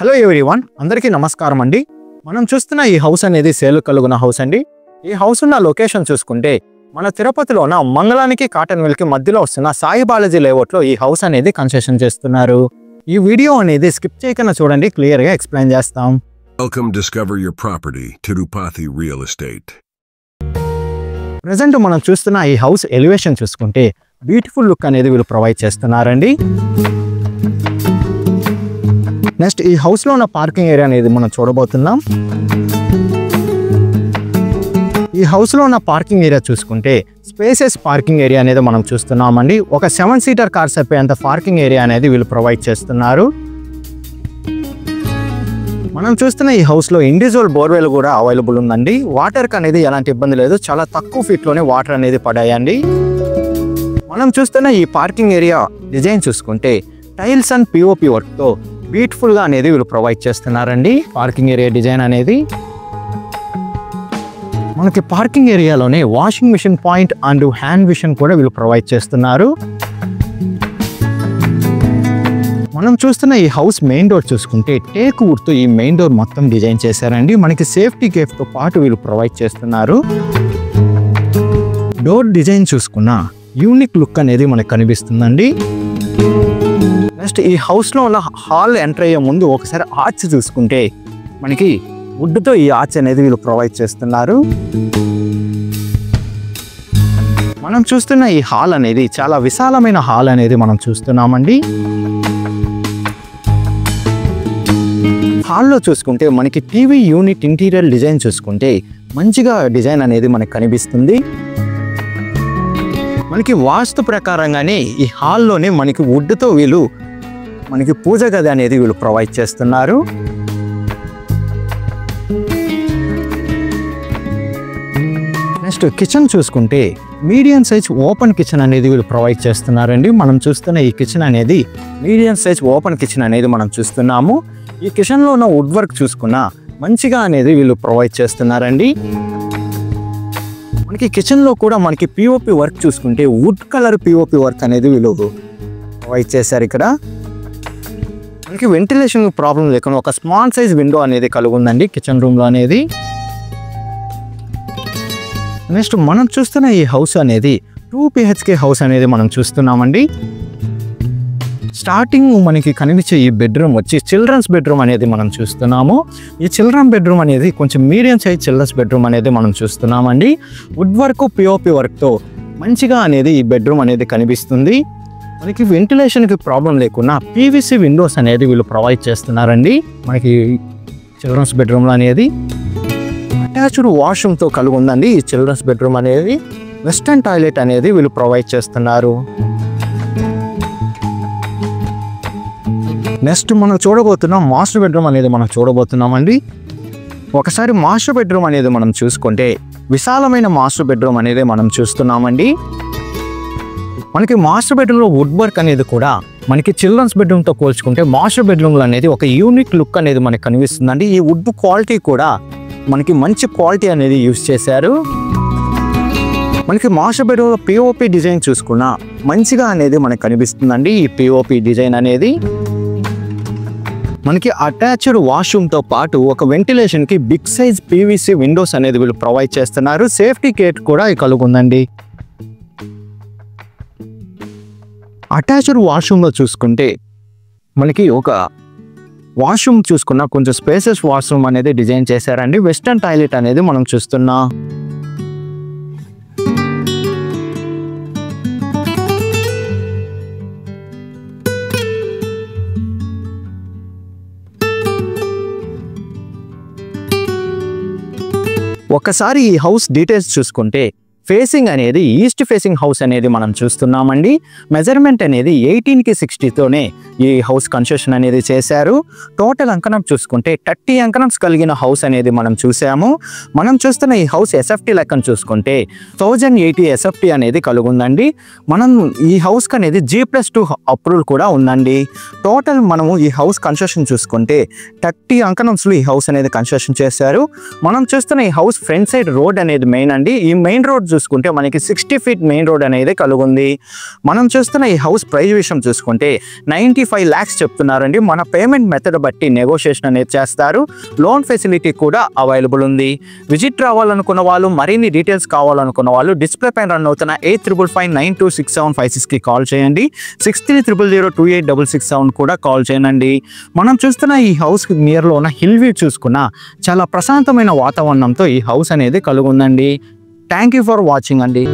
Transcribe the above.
Hello everyone, అందరికీ నమస్కారం అండి. మనం చూస్తున్న ఈ హౌస్ అనేది సేల్ కలుగున హౌస్ అండి. ఈ హౌస్ ఉన్న లొకేషన్ చూసుకుంటే మన తిరుపతిలోన మంగళానికి కాటన్ మిల్ కి మధ్యలో వస్తున్న సాయి బాలాజీ లేఅవుట్ లో ఈ హౌస్ అనేది కన్స్ట్రక్షన్ చేస్తున్నారు. ఈ వీడియో అనేది స్కిప్ చేయకుండా చూడండి, క్లియర్ గా ఎక్స్ప్లెయిన్ చేస్తాం. Welcome, discover your property, Tirupati Real Estate. Present మనం చూస్తున్న ఈ హౌస్ ఎలివేషన్ చూసుకుంటే బ్యూటిఫుల్ లుక్ అనేది వీళ్ళు ప్రొవైడ్ చేస్తున్నారండి. నెక్స్ట్ ఈ హౌస్ లో ఉన్న పార్కింగ్ ఏరియా అనేది మనం చూడబోతున్నాం. ఈ హౌస్ లో ఉన్న పార్కింగ్ ఏరియా చూసుకుంటే స్పేసెస్ పార్కింగ్ ఏరియా అనేది మనం చూస్తున్నామండి. ఒక 7 సీటర్ కార్ సరిపోయేంత పార్కింగ్ ఏరియా అనేది వీళ్ళు ప్రొవైడ్ చేస్తున్నారు. మనం చూస్తున్న ఈ హౌస్ లో ఇండివిజువల్ బోర్వెల్ కూడా అవైలబుల్ ఉందండి. వాటర్ కి అనేది ఎలాంటి ఇబ్బంది లేదు, చాలా తక్కువ ఫీట్ లోనే వాటర్ అనేది పడాయండి. మనం చూస్తున్న ఈ పార్కింగ్ ఏరియా డిజైన్ చూసుకుంటే టైల్స్ అండ్ పిఓపి వర్క్ తో బ్యూటిఫుల్ గా అనేది వీళ్ళు ప్రొవైడ్ చేస్తున్నారండి. పార్కింగ్ ఏరియా డిజైన్ అనేది మనకి పార్కింగ్ ఏరియాలోనే washing machine point and hand machine కూడా వీళ్ళు ప్రొవైడ్ చేస్తున్నారు. మనం చూస్తున్న ఈ హౌస్ మెయిన్ డోర్ చూసుకుంటే టేక్ వుడ్ తో ఈ మెయిన్ డోర్ మొత్తం డిజైన్ చేశారండి. మనకి సేఫ్టీ గేట్ తో పాటు వీళ్ళు ప్రొవైడ్ చేస్తున్నారు. డోర్ డిజైన్ చూసుకున్న యూనిక్ లుక్ అనేది మనకు కనిపిస్తుందండి. నెక్స్ట్ ఈ హౌస్ లో ఉన్న హాల్ ఎంటర్ అయ్యే ముందు ఒకసారి ఆర్చ్ చూసుకుంటే మనకి వుడ్ తో ఈ ఆర్చ్ అనేది వీళ్ళు ప్రొవైడ్ చేస్తున్నారు. మనం చూస్తున్న ఈ హాల్ అనేది చాలా విశాలమైన హాల్ అనేది మనం చూస్తున్నామండి. హాల్లో చూసుకుంటే మనకి టీవీ యూనిట్ ఇంటీరియర్ డిజైన్ చూసుకుంటే మంచిగా డిజైన్ అనేది మనకు కనిపిస్తుంది. మనకి వాస్తు ప్రకారంగానే ఈ హాల్లోనే మనకి వుడ్తో వీళ్ళు మనకి పూజ గది అనేది వీళ్ళు ప్రొవైడ్ చేస్తున్నారు. నెక్స్ట్ కిచెన్ చూసుకుంటే మీడియం సైజ్ ఓపెన్ కిచెన్ అనేది వీళ్ళు ప్రొవైడ్ చేస్తున్నారండి. మనం చూస్తున్న ఈ కిచెన్ అనేది మీడియం సైజ్ ఓపెన్ కిచెన్ అనేది మనం చూస్తున్నాము. ఈ కిచెన్లో ఉన్న వుడ్ వర్క్ చూసుకున్న మంచిగా అనేది వీళ్ళు ప్రొవైడ్ చేస్తున్నారండి. మనకి కిచెన్లో కూడా మనకి పిఓపి వర్క్ చూసుకుంటే వుడ్ కలర్ పిఓపి వర్క్ అనేది వీళ్ళు ప్రొవైడ్ చేశారు. ఇక్కడ మనకి వెంటిలేషన్ ప్రాబ్లం లేకుండా ఒక స్మాల్ సైజ్ విండో అనేది కలిగి ఉందండి కిచెన్ రూమ్లో అనేది. నెక్స్ట్ మనం చూస్తున్న ఈ హౌస్ అనేది 2 BHK హౌస్ అనేది మనం చూస్తున్నామండి. స్టార్టింగ్ మనకి కనిపించే ఈ బెడ్రూమ్ వచ్చి చిల్డ్రన్స్ బెడ్రూమ్ అనేది మనం చూస్తున్నాము. ఈ చిల్డ్రన్ బెడ్రూమ్ అనేది కొంచెం మీడియం సైజ్ చిల్డ్రన్స్ బెడ్రూమ్ అనేది మనం చూస్తున్నామండి. వుడ్ వర్క్ పిఓపి వర్క్తో మంచిగా అనేది ఈ బెడ్రూమ్ అనేది కనిపిస్తుంది. మనకి వెంటిలేషన్కి ప్రాబ్లం లేకుండా పీవీసీ విండోస్ అనేది వీళ్ళు ప్రొవైడ్ చేస్తున్నారండి. మనకి చిల్డ్రన్స్ బెడ్రూమ్లో అనేది అటాచ్డ్ వాష్రూమ్తో కలిగి ఉందండి. ఈ చిల్డ్రన్స్ బెడ్రూమ్ అనేది వెస్టర్న్ టాయిలెట్ అనేది వీళ్ళు ప్రొవైడ్ చేస్తున్నారు. నెక్స్ట్ మనం చూడబోతున్నాం మాస్టర్ బెడ్రూమ్ అనేది మనం చూడబోతున్నామండి. ఒకసారి మాస్టర్ బెడ్రూమ్ అనేది మనం చూసుకుంటే విశాలమైన మాస్టర్ బెడ్రూమ్ అనేది మనం చూస్తున్నామండి. మనకి మాస్టర్ బెడ్రూమ్లో వుడ్ వర్క్ అనేది కూడా మనకి చిల్డ్రన్స్ బెడ్రూమ్తో పోల్చుకుంటే మాస్టర్ బెడ్రూమ్లో అనేది ఒక యూనిక్ లుక్ అనేది మనకి కనిపిస్తుందండి. ఈ వుడ్ క్వాలిటీ కూడా మనకి మంచి క్వాలిటీ అనేది యూజ్ చేశారు. మనకి మాస్టర్ బెడ్రూమ్లో పిఓపి డిజైన్ చూసుకున్న మంచిగా అనేది మనకు కనిపిస్తుందండి. ఈ పిఓపి డిజైన్ అనేది మనకి అటాచ్డ్ వాష్రూమ్తో పాటు ఒక వెంటిలేషన్కి బిగ్ సైజ్ పీవీసీ విండోస్ అనేది వీళ్ళు ప్రొవైడ్ చేస్తున్నారు. సేఫ్టీ గేట్ కూడా కలిగి ఉందండి. అటాచ్డ్ వాష్రూమ్లో చూసుకుంటే మనకి ఒక వాష్రూమ్ చూసుకున్న కొంచెం స్పేసెస్ వాష్రూమ్ అనేది డిజైన్ చేశారండి. వెస్టర్న్ టాయిలెట్ అనేది మనం చూస్తున్నాం. ఒకసారి ఈ హౌస్ డీటెయిల్స్ చూసుకుంటే ఫేసింగ్ అనేది ఈస్ట్ ఫేసింగ్ హౌస్ అనేది మనం చూస్తున్నామండి. మెజర్మెంట్ అనేది 18కి 60తోనే ఈ హౌస్ కన్స్ట్రక్షన్ అనేది చేశారు. టోటల్ అంకణం చూసుకుంటే 30 అంకణమ్స్ కలిగిన హౌస్ అనేది మనం చూసాము. మనం చూస్తున్న ఈ హౌస్ ఎస్ఎఫ్టీ లెక్కను చూసుకుంటే 1080 ఎస్ఎఫ్టీ అనేది కలిగి ఉందండి. మనం ఈ హౌస్కి అనేది G+2 అప్రూవల్ కూడా ఉందండి. టోటల్ మనము ఈ హౌస్ కన్స్ట్రక్షన్ చూసుకుంటే 30 అంకణమ్స్లో ఈ హౌస్ అనేది కన్స్ట్రక్షన్ చేశారు. మనం చూస్తున్న ఈ హౌస్ ఫ్రంట్ సైడ్ రోడ్ అనేది మెయిన్ అండి. ఈ మెయిన్ రోడ్ చూసుకుంటే మనకి 60 ఫీట్ మెయిన్ రోడ్ అనేది కలుగుంది. మనం చూస్తున్న ఈ హౌస్ ప్రైస్ విషయం చూసుకుంటే 95 lakhs చెప్తున్నారండి. మన పేమెంట్ మెథడ్ బట్టి నెగోషియేషన్ అనేది చేస్తారు. లోన్ ఫెసిలిటీ కూడా అవైలబుల్ ఉంది. విజిట్ రావాలనుకున్న వాళ్ళు, మరిన్ని డీటెయిల్స్ కావాలనుకున్న వాళ్ళు డిస్ప్లే పైన రన్ అవుతున్న 8555926756కి కాల్ చేయండి. 6300028667 కూడా కాల్ చేయండి. మనం చూస్తున్న ఈ హౌస్ నియర్లో ఉన్న హిల్ వ్యూ చూసుకున్న చాలా ప్రశాంతమైన వాతావరణంతో ఈ హౌస్ అనేది కలుగుందండి. థ్యాంక్ యూ ఫర్ వాచింగ్ అండి.